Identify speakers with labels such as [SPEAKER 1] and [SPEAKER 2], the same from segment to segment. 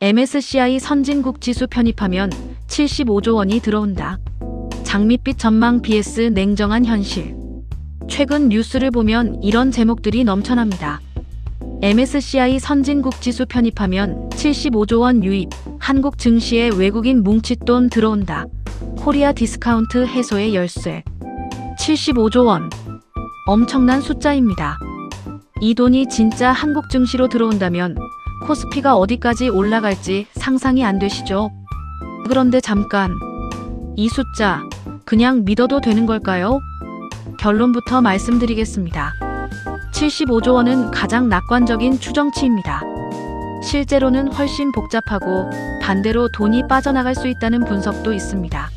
[SPEAKER 1] MSCI 선진국 지수 편입하면 75조 원이 들어온다. 장밋빛 전망 vs 냉정한 현실. 최근 뉴스를 보면 이런 제목들이 넘쳐납니다. MSCI 선진국 지수 편입하면 75조 원 유입, 한국 증시에 외국인 뭉칫돈 들어온다. 코리아 디스카운트 해소의 열쇠. 75조 원. 엄청난 숫자입니다. 이 돈이 진짜 한국 증시로 들어온다면 코스피가 어디까지 올라갈지 상상이 안 되시죠? 그런데 잠깐, 이 숫자 그냥 믿어도 되는 걸까요? 결론부터 말씀드리겠습니다. 75조 원은 가장 낙관적인 추정치입니다. 실제로는 훨씬 복잡하고 반대로 돈이 빠져나갈 수 있다는 분석도 있습니다.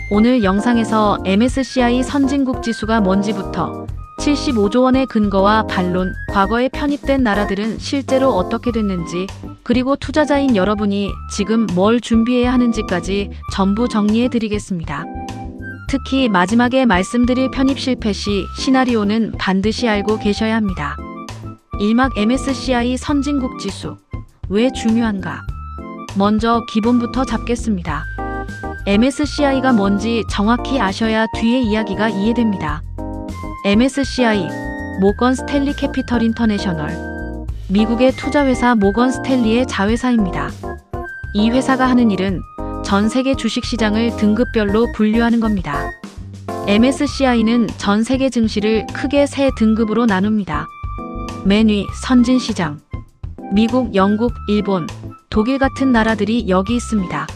[SPEAKER 1] 오늘 영상에서 MSCI 선진국 지수가 뭔지부터 75조 원의 근거와 반론, 과거에 편입된 나라들은 실제로 어떻게 됐는지, 그리고 투자자인 여러분이 지금 뭘 준비해야 하는지까지 전부 정리해 드리겠습니다. 특히 마지막에 말씀드릴 편입 실패 시 시나리오는 반드시 알고 계셔야 합니다. 1막 MSCI 선진국 지수. 왜 중요한가? 먼저 기본부터 잡겠습니다. MSCI가 뭔지 정확히 아셔야 뒤에 이야기가 이해됩니다. MSCI, 모건 스탠리 캐피털 인터내셔널. 미국의 투자회사 모건 스탠리의 자회사입니다. 이 회사가 하는 일은 전 세계 주식시장을 등급별로 분류하는 겁니다. MSCI는 전 세계 증시를 크게 세 등급으로 나눕니다. 맨 위, 선진시장. 미국, 영국, 일본, 독일 같은 나라들이 여기 있습니다.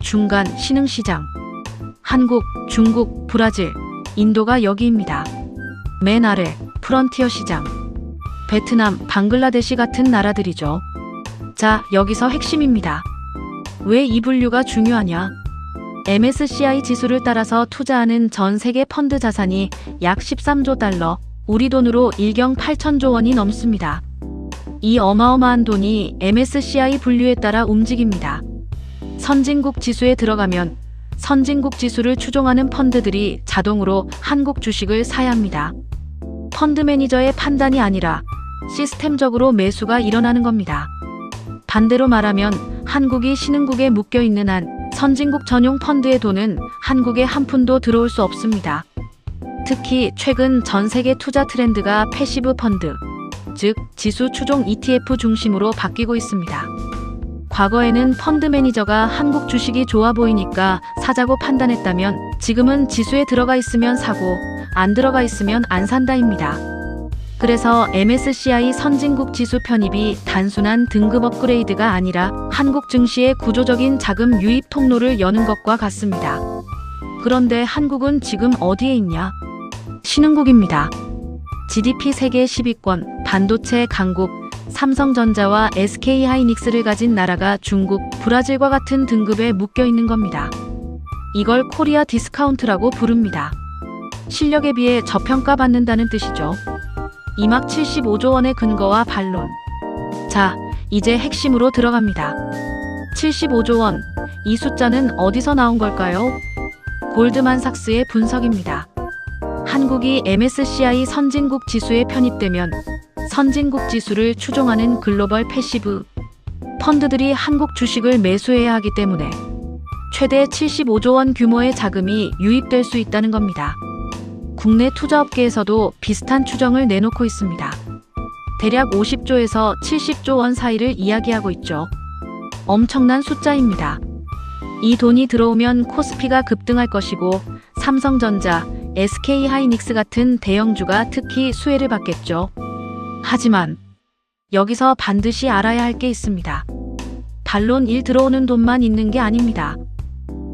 [SPEAKER 1] 중간, 신흥시장. 한국, 중국, 브라질, 인도가 여기입니다. 맨 아래, 프런티어 시장. 베트남, 방글라데시 같은 나라들이죠. 자, 여기서 핵심입니다. 왜 이 분류가 중요하냐? MSCI 지수를 따라서 투자하는 전 세계 펀드 자산이 약 13조 달러, 우리 돈으로 1경 8천조 원이 넘습니다. 이 어마어마한 돈이 MSCI 분류에 따라 움직입니다. 선진국 지수에 들어가면 선진국 지수를 추종하는 펀드들이 자동으로 한국 주식을 사야 합니다. 펀드 매니저의 판단이 아니라 시스템적으로 매수가 일어나는 겁니다. 반대로 말하면 한국이 신흥국에 묶여있는 한 선진국 전용 펀드의 돈은 한국에 한 푼도 들어올 수 없습니다. 특히 최근 전 세계 투자 트렌드가 패시브 펀드, 즉 지수 추종 ETF 중심으로 바뀌고 있습니다. 과거에는 펀드 매니저가 한국 주식이 좋아 보이니까 사자고 판단했다면 지금은 지수에 들어가 있으면 사고 안 들어가 있으면 안 산다입니다. 그래서 MSCI 선진국 지수 편입이 단순한 등급 업그레이드가 아니라 한국 증시의 구조적인 자금 유입 통로를 여는 것과 같습니다. 그런데 한국은 지금 어디에 있냐? 신흥국입니다. GDP 세계 10위권, 반도체 강국, 삼성전자와 SK하이닉스를 가진 나라가 중국, 브라질과 같은 등급에 묶여 있는 겁니다. 이걸 코리아 디스카운트라고 부릅니다. 실력에 비해 저평가받는다는 뜻이죠. 2막 75조 원의 근거와 반론. 자, 이제 핵심으로 들어갑니다. 75조 원, 이 숫자는 어디서 나온 걸까요? 골드만삭스의 분석입니다. 한국이 MSCI 선진국 지수에 편입되면 선진국 지수를 추종하는 글로벌 패시브 펀드들이 한국 주식을 매수해야 하기 때문에 최대 75조 원 규모의 자금이 유입될 수 있다는 겁니다. 국내 투자업계에서도 비슷한 추정을 내놓고 있습니다. 대략 50조에서 70조 원 사이를 이야기하고 있죠. 엄청난 숫자입니다. 이 돈이 들어오면 코스피가 급등할 것이고 삼성전자, SK하이닉스 같은 대형주가 특히 수혜를 받겠죠. 하지만 여기서 반드시 알아야 할 게 있습니다. 반론 1 들어오는 돈만 있는 게 아닙니다.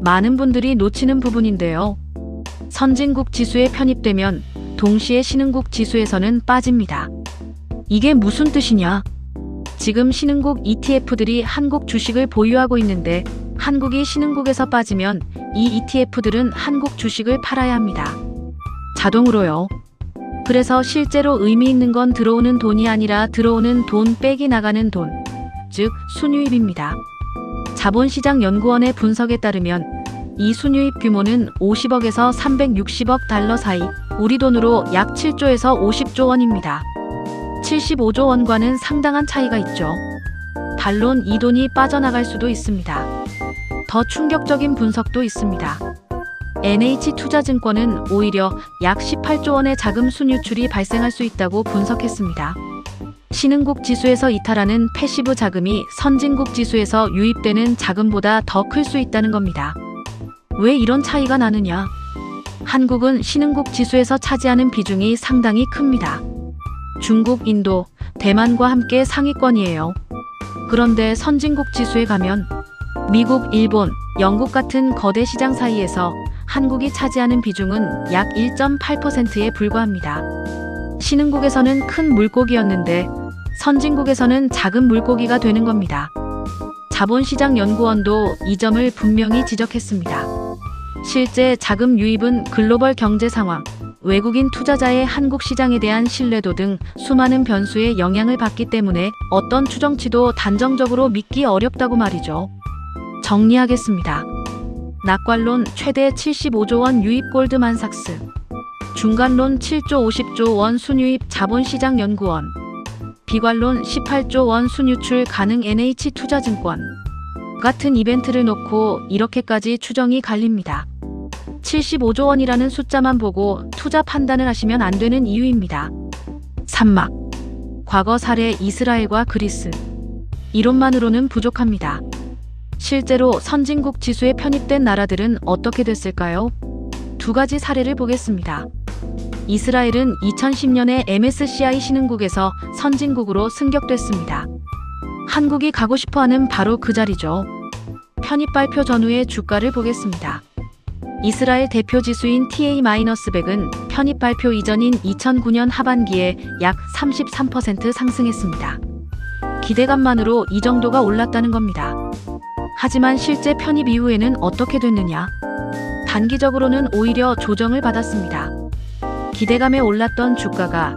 [SPEAKER 1] 많은 분들이 놓치는 부분인데요. 선진국 지수에 편입되면 동시에 신흥국 지수에서는 빠집니다. 이게 무슨 뜻이냐? 지금 신흥국 ETF들이 한국 주식을 보유하고 있는데 한국이 신흥국에서 빠지면 이 ETF들은 한국 주식을 팔아야 합니다. 자동으로요. 그래서 실제로 의미 있는 건 들어오는 돈이 아니라 들어오는 돈 빼기 나가는 돈, 즉 순유입입니다. 자본시장 연구원의 분석에 따르면 이 순유입 규모는 50억에서 360억 달러 사이, 우리 돈으로 약 7조에서 50조 원입니다. 75조 원과는 상당한 차이가 있죠. 반론 이 돈이 빠져나갈 수도 있습니다. 더 충격적인 분석도 있습니다. NH투자증권은 오히려 약 18조 원의 자금 순유출이 발생할 수 있다고 분석했습니다. 신흥국 지수에서 이탈하는 패시브 자금이 선진국 지수에서 유입되는 자금보다 더 클 수 있다는 겁니다. 왜 이런 차이가 나느냐? 한국은 신흥국 지수에서 차지하는 비중이 상당히 큽니다. 중국, 인도, 대만과 함께 상위권이에요. 그런데 선진국 지수에 가면 미국, 일본, 영국 같은 거대 시장 사이에서 한국이 차지하는 비중은 약 1.8%에 불과합니다. 신흥국에서는 큰 물고기였는데 선진국에서는 작은 물고기가 되는 겁니다. 자본시장연구원도 이 점을 분명히 지적했습니다. 실제 자금 유입은 글로벌 경제 상황, 외국인 투자자의 한국 시장에 대한 신뢰도 등 수많은 변수에 영향을 받기 때문에 어떤 추정치도 단정적으로 믿기 어렵다고 말이죠. 정리하겠습니다. 낙관론 최대 75조 원 유입 골드만삭스, 중간론 7조 50조 원 순유입 자본시장연구원, 비관론 18조 원 순유출 가능 NH투자증권 같은 이벤트를 놓고 이렇게까지 추정이 갈립니다. 75조 원이라는 숫자만 보고 투자 판단을 하시면 안 되는 이유입니다. 산막, 과거 사례 이스라엘과 그리스, 이론만으로는 부족합니다. 실제로 선진국 지수에 편입된 나라들은 어떻게 됐을까요? 두 가지 사례를 보겠습니다. 이스라엘은 2010년에 MSCI 신흥국에서 선진국으로 승격됐습니다. 한국이 가고 싶어하는 바로 그 자리죠. 편입 발표 전후의 주가를 보겠습니다. 이스라엘 대표 지수인 TA-100은 편입 발표 이전인 2009년 하반기에 약 33% 상승했습니다. 기대감만으로 이 정도가 올랐다는 겁니다. 하지만 실제 편입 이후에는 어떻게 됐느냐? 단기적으로는 오히려 조정을 받았습니다. 기대감에 올랐던 주가가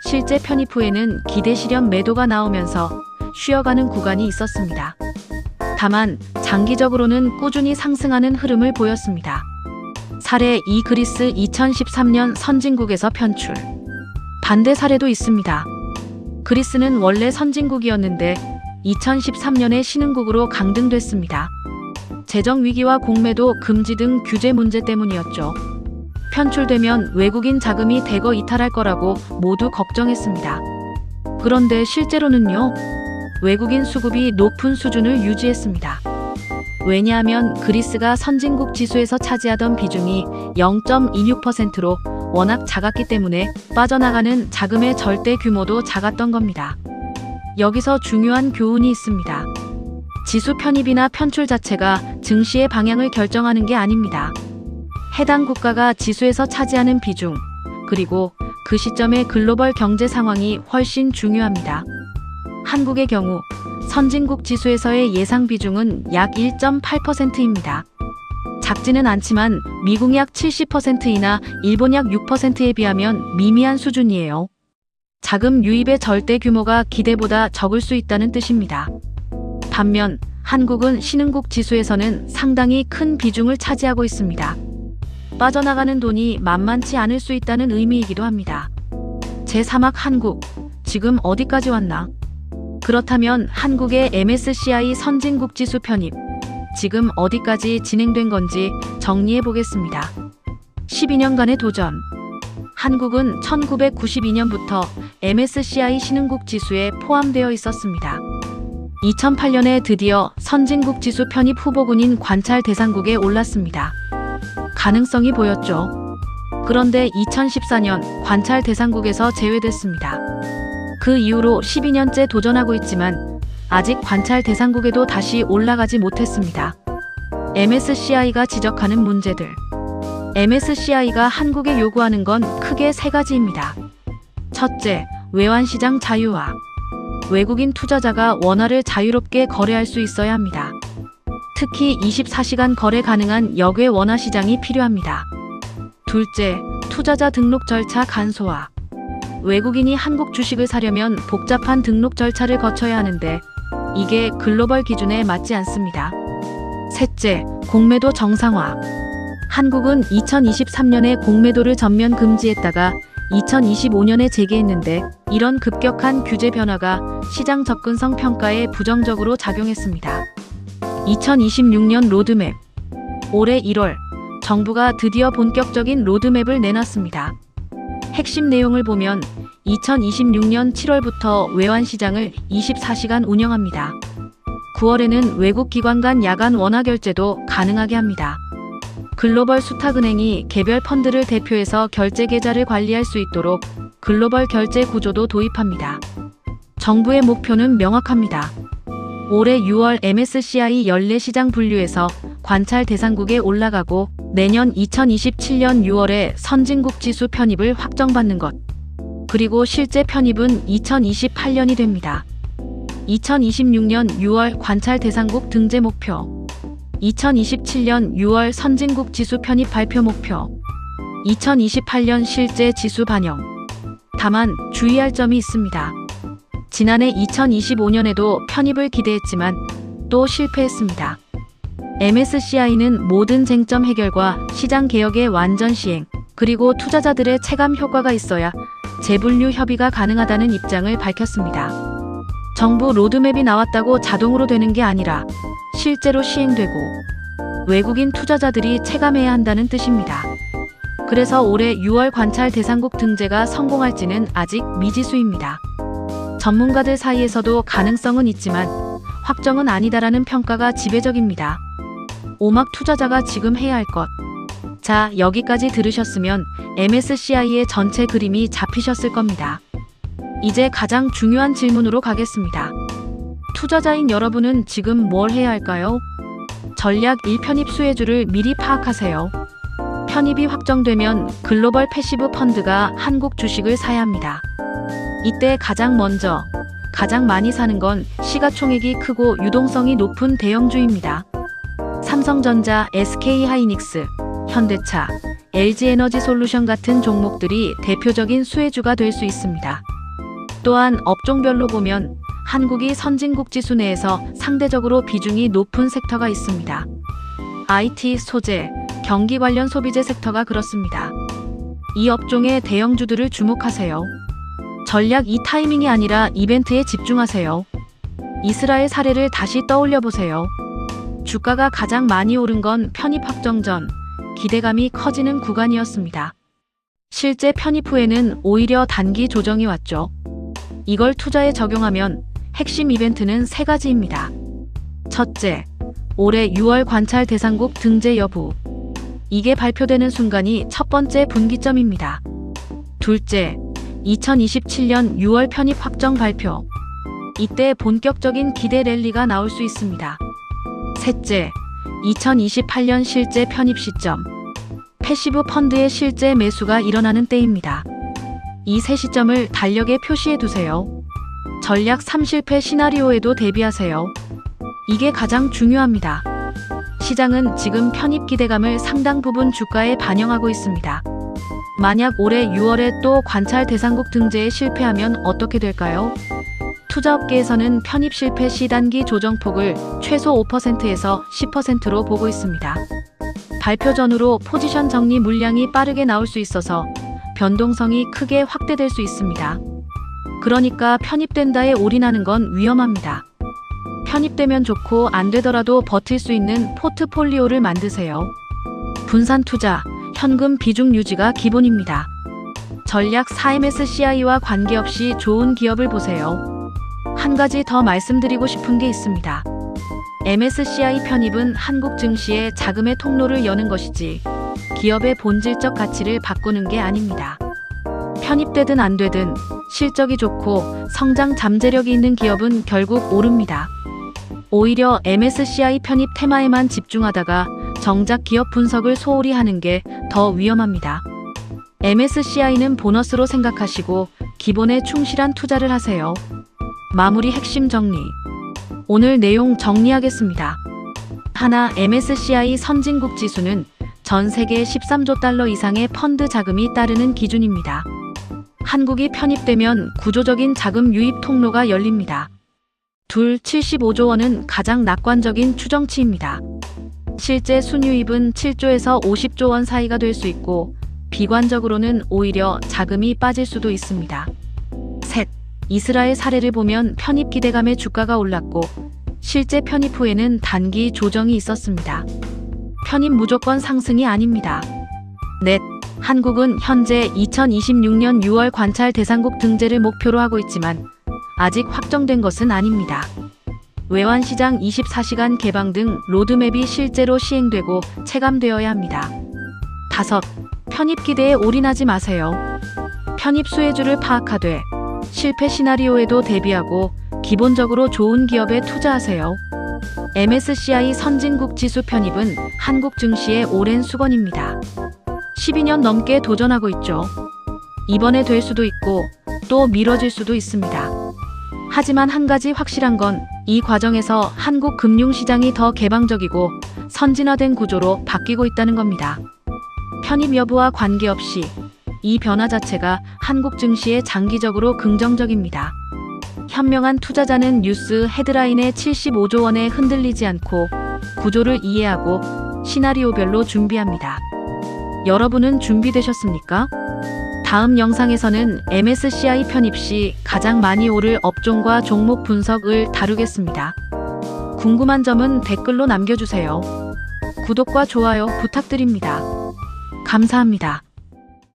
[SPEAKER 1] 실제 편입 후에는 기대 실현 매도가 나오면서 쉬어가는 구간이 있었습니다. 다만 장기적으로는 꾸준히 상승하는 흐름을 보였습니다. 사례 2 그리스 2013년 선진국에서 편출. 반대 사례도 있습니다. 그리스는 원래 선진국이었는데 2013년에 신흥국으로 강등됐습니다. 재정 위기와 공매도 금지 등 규제 문제 때문이었죠. 편출되면 외국인 자금이 대거 이탈할 거라고 모두 걱정했습니다. 그런데 실제로는요, 외국인 수급이 높은 수준을 유지했습니다. 왜냐하면 그리스가 선진국 지수에서 차지하던 비중이 0.26%로 워낙 작았기 때문에 빠져나가는 자금의 절대 규모도 작았던 겁니다. 여기서 중요한 교훈이 있습니다. 지수 편입이나 편출 자체가 증시의 방향을 결정하는 게 아닙니다. 해당 국가가 지수에서 차지하는 비중, 그리고 그 시점의 글로벌 경제 상황이 훨씬 중요합니다. 한국의 경우 선진국 지수에서의 예상 비중은 약 1.8%입니다. 작지는 않지만 미국 약 70%이나 일본 약 6%에 비하면 미미한 수준이에요. 자금 유입의 절대 규모가 기대보다 적을 수 있다는 뜻입니다. 반면 한국은 신흥국 지수에서는 상당히 큰 비중을 차지하고 있습니다. 빠져나가는 돈이 만만치 않을 수 있다는 의미이기도 합니다. 제3학 한국, 지금 어디까지 왔나? 그렇다면 한국의 MSCI 선진국 지수 편입, 지금 어디까지 진행된 건지 정리해 보겠습니다. 12년간의 도전. 한국은 1992년부터 MSCI 신흥국 지수에 포함되어 있었습니다. 2008년에 드디어 선진국 지수 편입 후보군인 관찰 대상국에 올랐습니다. 가능성이 보였죠. 그런데 2014년 관찰 대상국에서 제외됐습니다. 그 이후로 12년째 도전하고 있지만 아직 관찰 대상국에도 다시 올라가지 못했습니다. MSCI가 지적하는 문제들. MSCI가 한국에 요구하는 건 크게 세 가지입니다. 첫째, 외환시장 자유화. 외국인 투자자가 원화를 자유롭게 거래할 수 있어야 합니다. 특히 24시간 거래 가능한 역외 원화 시장이 필요합니다. 둘째, 투자자 등록 절차 간소화. 외국인이 한국 주식을 사려면 복잡한 등록 절차를 거쳐야 하는데 이게 글로벌 기준에 맞지 않습니다. 셋째, 공매도 정상화. 한국은 2023년에 공매도를 전면 금지했다가 2025년에 재개했는데 이런 급격한 규제 변화가 시장 접근성 평가에 부정적으로 작용했습니다. 2026년 로드맵. 올해 1월, 정부가 드디어 본격적인 로드맵을 내놨습니다. 핵심 내용을 보면 2026년 7월부터 외환시장을 24시간 운영합니다. 9월에는 외국 기관 간 야간 원화 결제도 가능하게 합니다. 글로벌 수탁은행이 개별 펀드를 대표해서 결제 계좌를 관리할 수 있도록 글로벌 결제 구조도 도입합니다. 정부의 목표는 명확합니다. 올해 6월 MSCI 연례 시장 분류에서 관찰 대상국에 올라가고 내년 2027년 6월에 선진국 지수 편입을 확정받는 것. 그리고 실제 편입은 2028년이 됩니다. 2026년 6월 관찰 대상국 등재 목표. 2027년 6월 선진국 지수 편입 발표 목표. 2028년 실제 지수 반영. 다만 주의할 점이 있습니다. 지난해 2025년에도 편입을 기대했지만 또 실패했습니다. MSCI는 모든 쟁점 해결과 시장 개혁의 완전 시행, 그리고 투자자들의 체감 효과가 있어야 재분류 협의가 가능하다는 입장을 밝혔습니다. 정부 로드맵이 나왔다고 자동으로 되는 게 아니라 실제로 시행되고 외국인 투자자들이 체감해야 한다는 뜻입니다. 그래서 올해 6월 관찰 대상국 등재가 성공할지는 아직 미지수입니다. 전문가들 사이에서도 가능성은 있지만 확정은 아니다라는 평가가 지배적입니다. 오막 투자자가 지금 해야 할 것. 자, 여기까지 들으셨으면 MSCI의 전체 그림이 잡히셨을 겁니다. 이제 가장 중요한 질문으로 가겠습니다. 투자자인 여러분은 지금 뭘 해야 할까요? 전략 1편입 수혜주를 미리 파악하세요. 편입이 확정되면 글로벌 패시브 펀드가 한국 주식을 사야 합니다. 이때 가장 많이 사는 건 시가총액이 크고 유동성이 높은 대형주입니다. 삼성전자, SK하이닉스, 현대차, LG에너지솔루션 같은 종목들이 대표적인 수혜주가 될 수 있습니다. 또한 업종별로 보면 한국이 선진국 지수 내에서 상대적으로 비중이 높은 섹터가 있습니다. IT, 소재, 경기 관련 소비재 섹터가 그렇습니다. 이 업종의 대형주들을 주목하세요. 전략 이 타이밍이 아니라 이벤트에 집중하세요. 이스라엘 사례를 다시 떠올려 보세요. 주가가 가장 많이 오른 건 편입 확정 전 기대감이 커지는 구간이었습니다. 실제 편입 후에는 오히려 단기 조정이 왔죠. 이걸 투자에 적용하면 핵심 이벤트는 세 가지입니다. 첫째, 올해 6월 관찰 대상국 등재 여부. 이게 발표되는 순간이 첫 번째 분기점입니다. 둘째, 2027년 6월 편입 확정 발표. 이때 본격적인 기대 랠리가 나올 수 있습니다. 셋째, 2028년 실제 편입 시점. 패시브 펀드의 실제 매수가 일어나는 때입니다. 이 세 시점을 달력에 표시해 두세요. 전략 3실패 시나리오에도 대비하세요. 이게 가장 중요합니다. 시장은 지금 편입 기대감을 상당 부분 주가에 반영하고 있습니다. 만약 올해 6월에 또 관찰 대상국 등재에 실패하면 어떻게 될까요? 투자업계에서는 편입 실패 시 단기 조정폭을 최소 5%에서 10%로 보고 있습니다. 발표 전후로 포지션 정리 물량이 빠르게 나올 수 있어서 변동성이 크게 확대될 수 있습니다. 그러니까 편입된다에 올인하는 건 위험합니다. 편입되면 좋고 안 되더라도 버틸 수 있는 포트폴리오를 만드세요. 분산 투자, 현금 비중 유지가 기본입니다. 전략 4MSCI와 관계없이 좋은 기업을 보세요. 한 가지 더 말씀드리고 싶은 게 있습니다. MSCI 편입은 한국 증시에 자금의 통로를 여는 것이지 기업의 본질적 가치를 바꾸는 게 아닙니다. 편입되든 안 되든 실적이 좋고 성장 잠재력이 있는 기업은 결국 오릅니다. 오히려 MSCI 편입 테마에만 집중하다가 정작 기업 분석을 소홀히 하는 게 더 위험합니다. MSCI는 보너스로 생각하시고 기본에 충실한 투자를 하세요. 마무리 핵심 정리. 오늘 내용 정리하겠습니다. 하나, MSCI 선진국 지수는 전 세계 13조 달러 이상의 펀드 자금이 따르는 기준입니다. 한국이 편입되면 구조적인 자금 유입 통로가 열립니다. 둘, 75조 원은 가장 낙관적인 추정치입니다. 실제 순유입은 7조에서 50조 원 사이가 될 수 있고 비관적으로는 오히려 자금이 빠질 수도 있습니다. 셋, 이스라엘 사례를 보면 편입 기대감에 주가가 올랐고 실제 편입 후에는 단기 조정이 있었습니다. 편입 무조건 상승이 아닙니다. 넷. 한국은 현재 2026년 6월 관찰 대상국 등재를 목표로 하고 있지만 아직 확정된 것은 아닙니다. 외환시장 24시간 개방 등 로드맵이 실제로 시행되고 체감되어야 합니다. 5. 편입 기대에 올인하지 마세요. 편입 수혜주를 파악하되 실패 시나리오에도 대비하고 기본적으로 좋은 기업에 투자하세요. MSCI 선진국 지수 편입은 한국 증시의 오랜 수건입니다. 12년 넘게 도전하고 있죠. 이번에 될 수도 있고 또 미뤄질 수도 있습니다. 하지만 한 가지 확실한 건 이 과정에서 한국 금융시장이 더 개방적이고 선진화된 구조로 바뀌고 있다는 겁니다. 편입 여부와 관계없이 이 변화 자체가 한국 증시에 장기적으로 긍정적입니다. 현명한 투자자는 뉴스 헤드라인에 75조 원에 흔들리지 않고 구조를 이해하고 시나리오별로 준비합니다. 여러분은 준비되셨습니까? 다음 영상에서는 MSCI 편입 시 가장 많이 오를 업종과 종목 분석을 다루겠습니다. 궁금한 점은 댓글로 남겨주세요. 구독과 좋아요 부탁드립니다. 감사합니다.